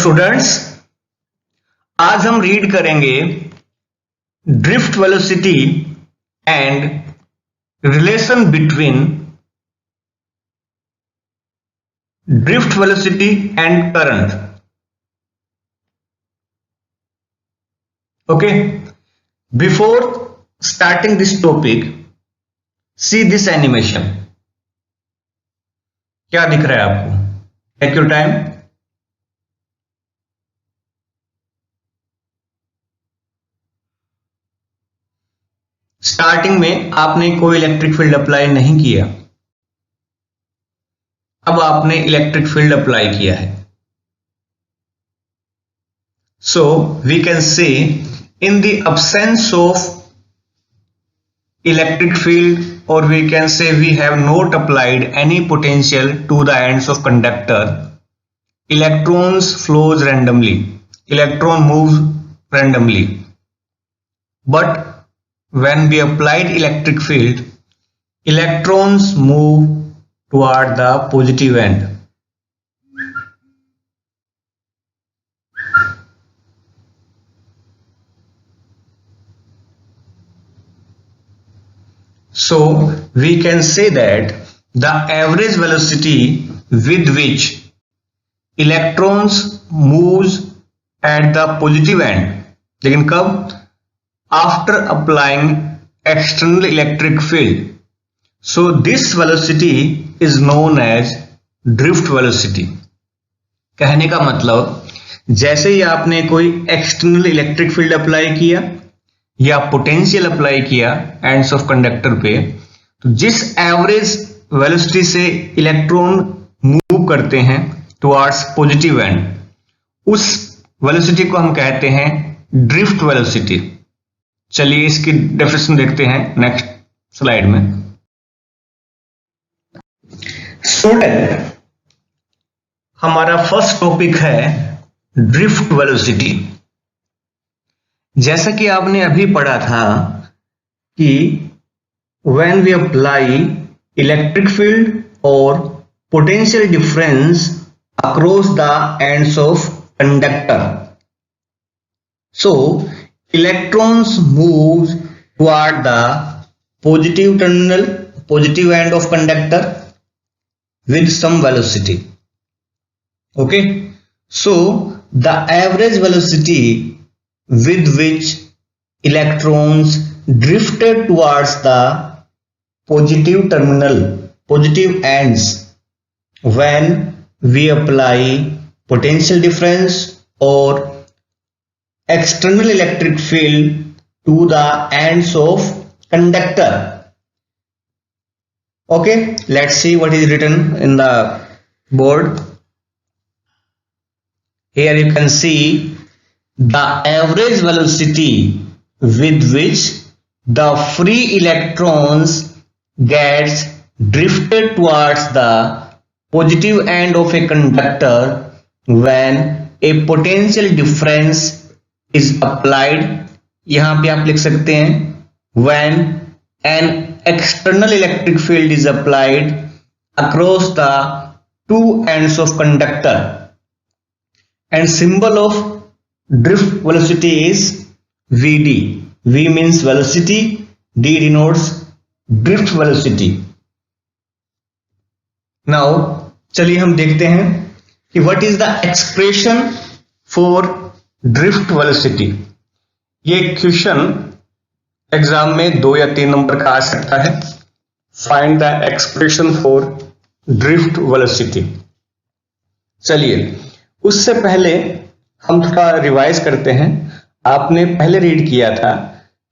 Students, आज हम read करेंगे drift velocity and relation between drift velocity and current. Okay, before starting this topic, see this animation. क्या दिख रहा है आपको? Take your time. स्टार्टिंग में आपने कोई इलेक्ट्रिक फील्ड अप्लाई नहीं किया, अब आपने इलेक्ट्रिक फील्ड अप्लाई किया है। सो we can say in the absence of electric field, or we can say we have not applied any potential to the ends of conductor, electrons flows randomly, electron moves randomly. But when we applied electric field, electrons move toward the positive end. So we can say that the average velocity with which electrons moves at the positive end, लेकिन कब? After applying external electric field. So this velocity is known as drift velocity. कहने का मतलब, जैसे ही आपने कोई external electric field apply किया या पोटेंशियल अप्लाई किया एंड्स ऑफ कंडक्टर पे, तो जिस एवरेज वेलोसिटी से इलेक्ट्रॉन मूव करते हैं टुवर्ड्स पॉजिटिव एंड, उस वेलोसिटी को हम कहते हैं ड्रिफ्ट वेलोसिटी। चलिए इसकी डेफिनेशन देखते हैं नेक्स्ट स्लाइड में। स्टूडेंट, हमारा फर्स्ट टॉपिक है ड्रिफ्ट वेलोसिटी। जैसा कि आपने अभी पढ़ा था कि when we apply electric field और potential difference across the ends of conductor, so electrons move toward the positive terminal, positive end of conductor with some velocity. Okay, so the average velocity with which electrons drifted towards the positive terminal, positive ends, when we apply potential difference or external electric field to the ends of conductor. Okay, let's see what is written in the board. Here you can see the average velocity with which the free electrons gets drifted towards the positive end of a conductor when a potential difference is applied. यहां पे आप लिख सकते हैं when an external electric field is applied across the two ends of conductor, and symbol of drift velocity is Vd. V means velocity, D denotes drift velocity. Now चलिए हम देखते हैं कि what is the expression for drift velocity. ये question exam में 2 या 3 number का आ सकता है। Find the expression for drift velocity. चलिए उससे पहले हम थोड़ा रिवाइज करते हैं। आपने पहले रीड किया था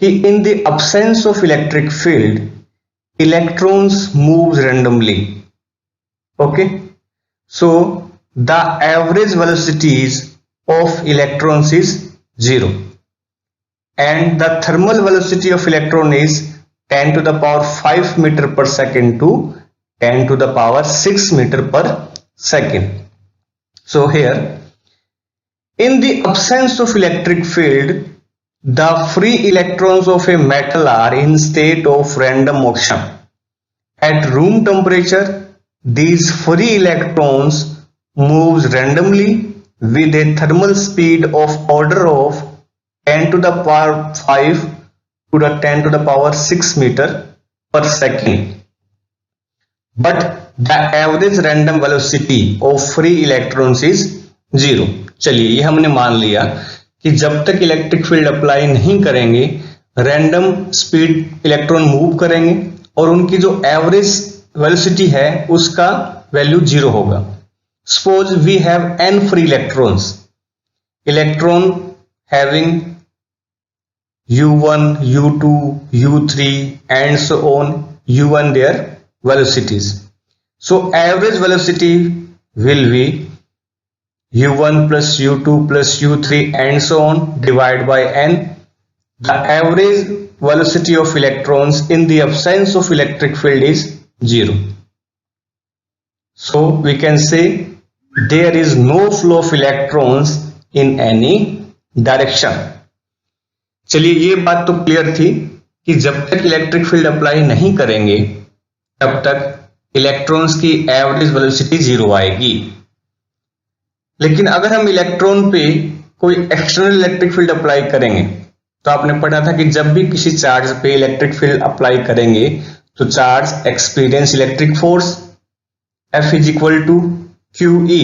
कि इन the absence of electric field electrons moves randomly. Okay, so the average velocities of electrons is 0 and the thermal velocity of electron is 10 to the power 5 meter per second to 10 to the power 6 meter per second. So here, in the absence of electric field, the free electrons of a metal are in state of random motion. At room temperature, these free electrons moves randomly with a thermal speed of order of 10 to the power 5 to the 10 to the power 6 meter per second. But the average random velocity of free electrons is 0. चलिए ये हमने मान लिया कि जब तक electric field apply नहीं करेंगे रैंडम स्पीड इलेक्ट्रॉन मूव करेंगे और उनकी जो एवरेज वेलोसिटी है उसका वैल्यू 0 होगा. Suppose we have n free electrons, electron having u1, u2, u3 and so on, u1 their velocities. So average velocity will be u1 plus u2 plus u3 and so on divided by n. The average velocity of electrons in the absence of electric field is 0. So we can say there is no flow of electrons in any direction. चलिए ये बात तो clear थी कि जब तक electric field apply नहीं करेंगे तब तक इलेक्ट्रॉन्स की एवरेज वेलोसिटी 0 आएगी. लेकिन अगर हम इलेक्ट्रॉन पे कोई एक्सटर्नल इलेक्ट्रिक फील्ड अप्लाई करेंगे तो आपने पढ़ा था कि जब भी किसी चार्ज पे इलेक्ट्रिक फील्ड अप्लाई करेंगे तो charge experience electric force F is equal to QE.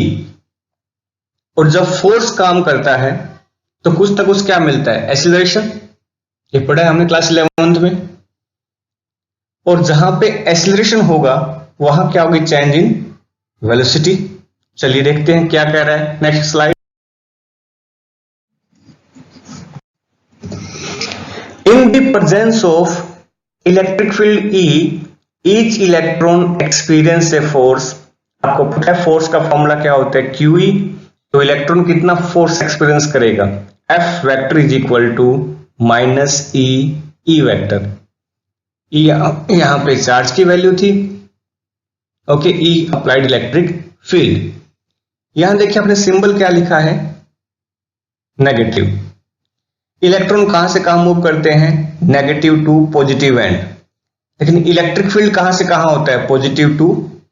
और जब फोर्स काम करता है तो कुछ ना कुछ क्या मिलता है, एक्सीलरेशन. ये पढ़ा है हमने क्लास 11th में. और जहां पे एक्सीलरेशन होगा वहां क्या होगी, चेंज इन वेलोसिटी. चलिए देखते हैं क्या कह रहा है. Next slide. In the presence of electric field E, each electron experience a force. आपको पता है फोर्स का फॉर्मूला क्या होता है, QE. तो इलेक्ट्रॉन कितना फोर्स एक्सपीरियंस करेगा, F vector is equal to minus E vector. E यहां पे चार्ज की वैल्यू थी. Okay, E applied electric field. यहां देखिए आपने सिंबल क्या लिखा है, नेगेटिव. इलेक्ट्रॉन कहां से कहां मूव करते हैं, नेगेटिव टू पॉजिटिव एंड. लेकिन इलेक्ट्रिक फील्ड कहां से कहां होता है, पॉजिटिव टू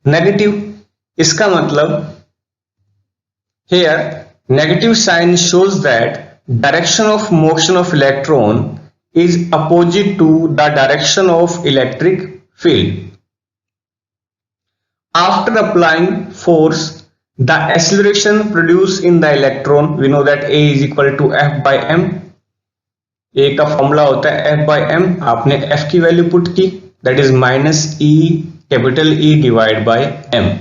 नेगेटिव. इसका मतलब here negative sign shows that direction of motion of electron is opposite to the direction of electric field. After applying force, the acceleration produced in the electron, we know that A is equal to F by m. A का formula होता है F by m. आपने F की value put की, that is minus E capital E divided by m.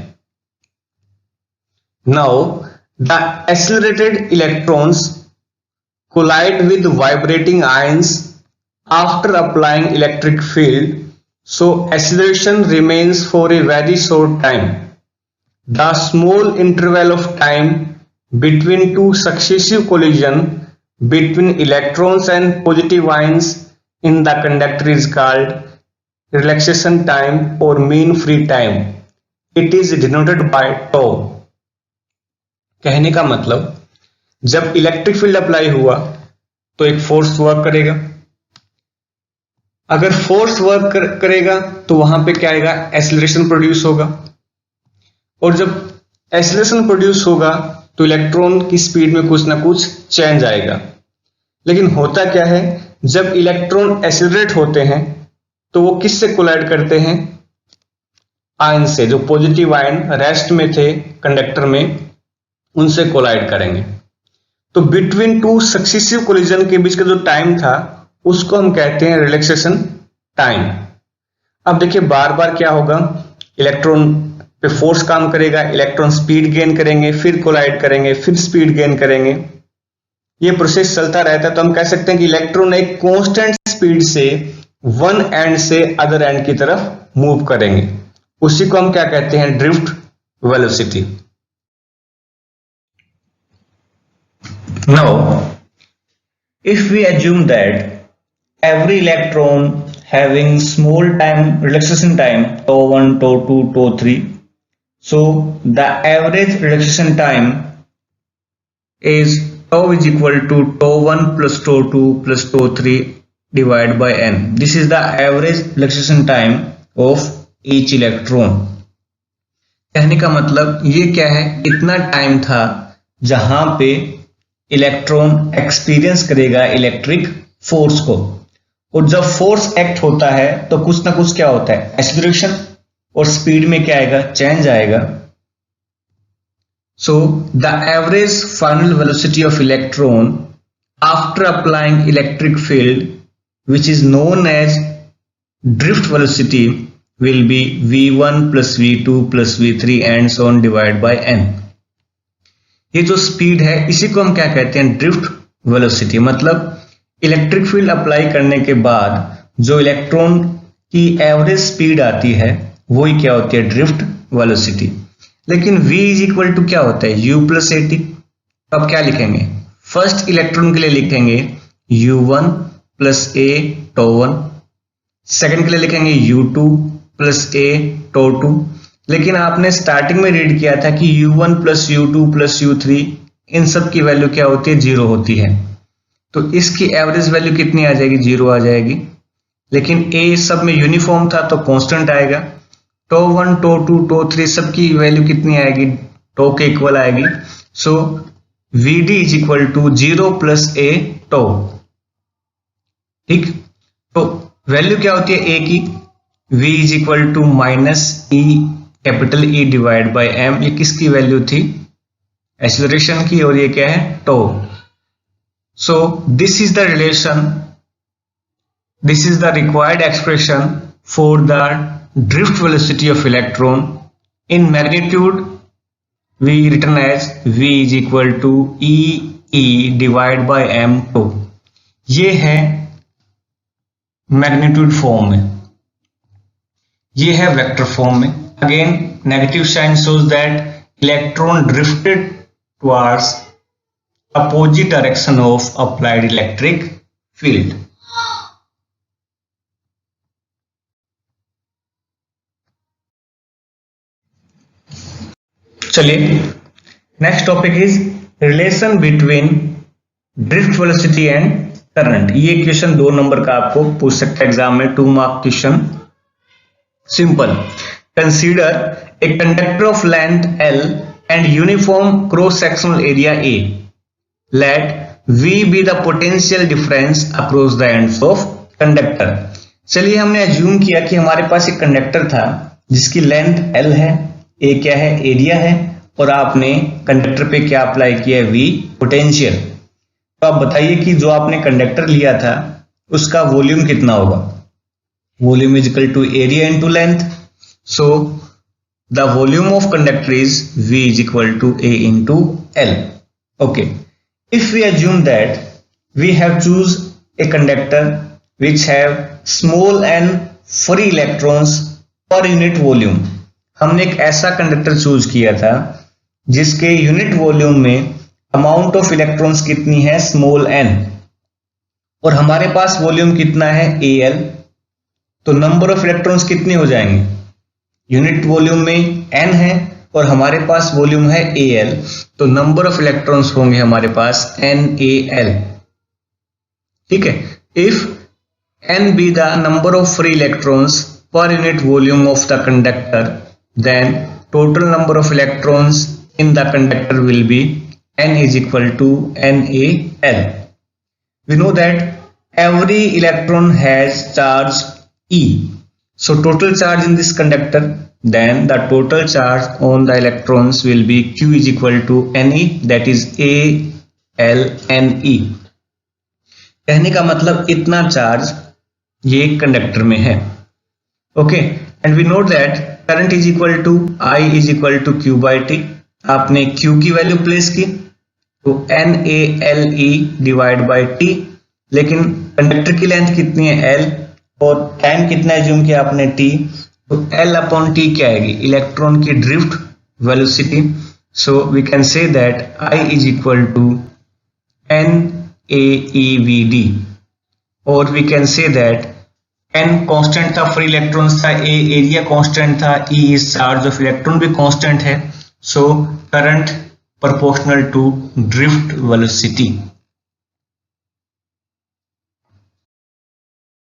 Now the accelerated electrons collide with vibrating ions after applying electric field, so acceleration remains for a very short time. The small interval of time between two successive collisions between electrons and positive ions in the conductor is called relaxation time or mean free time. It is denoted by tau. कहने का मतलब जब electric field apply हुआ तो एक force work करेगा. अगर force work करेगा तो वहां पे क्या आएगा, एक्सीलरेशन प्रोड्यूस होगा. और जब एक्सीलरेशन प्रोड्यूस होगा तो इलेक्ट्रॉन की स्पीड में कुछ ना कुछ चेंज आएगा. लेकिन होता क्या है, जब इलेक्ट्रॉन एक्सीलरेट होते हैं तो वो किससे कोलाइड करते हैं, आयन से. जो पॉजिटिव आयन रेस्ट में थे कंडक्टर में उनसे कोलाइड करेंगे. तो बिटवीन टू सक्सेसिव कोलिजन के बीच का जो टाइम था उसको हम कहते हैं रिलैक्सेशन टाइम. अब देखिए बार बार क्या होगा, इलेक्ट्रॉन पे फोर्स काम करेगा, इलेक्ट्रॉन स्पीड गेन करेंगे, फिर कोलाइड करेंगे, फिर स्पीड गेन करेंगे. ये प्रोसेस चलता रहता है. तो हम कह सकते हैं कि इलेक्ट्रॉन एक कांस्टेंट स्पीड से वन एंड से अदर एंड की तरफ मूव करेंगे. उसी को हम क्या कहते हैं, drift velocity. Now, if we assume that every electron having small time relaxation time tau 1, tau 2, tau 3, so the average relaxation time is tau is equal to tau 1 plus tau 2 plus tau 3 divided by n. This is the average relaxation time of each electron. कहने का मतलब ये क्या है, इतना time था जहां पे इलेक्ट्रॉन एक्सपीरियंस करेगा इलेक्ट्रिक फोर्स को, और जब फोर्स एक्ट होता है तो कुछ ना कुछ क्या होता है, एक्सीलरेशन, और स्पीड में क्या आएगा, चेंज आएगा। So the average final velocity of electron after applying electric field which is known as drift velocity will be v1 plus v2 plus v3 and so on divided by n। ये जो speed है इसी को हम क्या कहते हैं, drift velocity. मतलब इलेक्ट्रिक फील्ड अप्लाई करने के बाद जो इलेक्ट्रॉन की एवरेज स्पीड आती है वही क्या होती है, ड्रिफ्ट वेलोसिटी। लेकिन v इज इक्वल टू क्या होता है, u प्लस at। अब क्या लिखेंगे, फर्स्ट इलेक्ट्रॉन के लिए लिखेंगे u1 plus a to 1, second के लिए लिखेंगे u2 प्लस ए टो 2। लेकिन आपने स्टार्टिंग में रीड किया था कि u1 plus u2 plus u3 इन सब की वैल्यू क्या होती है, जीरो होती है। तो इसकी एवरेज वैल्यू कितनी आ जाएगी, जीरो आ जाएगी। लेकिन ए सब में यूनिफॉर्म था तो कांस्टेंट आएगा। टो 1 टो 2 टो 3 सबकी वैल्यू कितनी आएगी, टो के इक्वल आएगी। So vd is equal to 0 plus a tau. ठीक, तो वैल्यू क्या होती है ए की, v is equal to minus e capital E divide by m. ये किसकी वैल्यू थी, एक्सीलरेशन की, और ये क्या है, tau. So this is the relation, this is the required expression for the drift velocity of electron in magnitude we written as v is equal to e E divide by m tau. ये है magnitude form में, ये है vector form में। Again negative sign shows that electron drifted towards opposite direction of applied electric field. चलिए next topic is relation between drift velocity and current. ये question 2 number का आपको पूछ सकता है एग्जाम में, 2 mark question. Simple, consider a conductor of length L and uniform cross sectional area A, let V be the potential difference across the ends of conductor. चलिए हमने assume किया कि हमारे पास एक कंडक्टर था जिसकी लेंथ L है, A क्या है, एरिया है, और आपने कंडक्टर पे क्या अप्लाई किया है, V पोटेंशियल। तो आप बताइए कि जो आपने कंडक्टर लिया था उसका वॉल्यूम कितना होगा, volume is equal to area into length. So the volume of conductor is v is equal to a into l। Okay, if we assume that we have choose a conductor which have small n free electrons per unit volume. हमने एक ऐसा conductor choose किया था जिसके unit volume में amount of electrons कितनी है, small n, और हमारे पास वॉल्यूम कितना है, Al। तो नंबर ऑफ इलेक्ट्रॉन्स कितने हो जाएंगे, यूनिट वॉल्यूम में n है और हमारे पास वॉल्यूम है Al, तो नंबर ऑफ इलेक्ट्रॉन्स होंगे हमारे पास NaL। ठीक है, if n be the number of free electrons per unit volume of the conductor, then total number of electrons in the conductor will be n is equal to NaL। We know that every electron has charge E, so total charge in this conductor, then the total charge on the electrons will be Q is equal to Ne, that is ALNE। कहने का मतलब इतना charge ये conductor में है। Okay, and we note that current is equal to I is equal to Q by T। आपने Q की value place की तो NaLe डिवाइड बाई T, लेकिन कंडक्टर की लेंथ कितनी है L और टाइम कितना एज्यूम किया आपने T, तो L अपॉन T क्या आएगी, इलेक्ट्रॉन की drift velocity. So we can say that I is equal to NaEVD, और we can say that N constant था, फ्री इलेक्ट्रॉन्स था, A एरिया कांस्टेंट था, E is charge of electron भी constant है। So current proportional to drift velocity।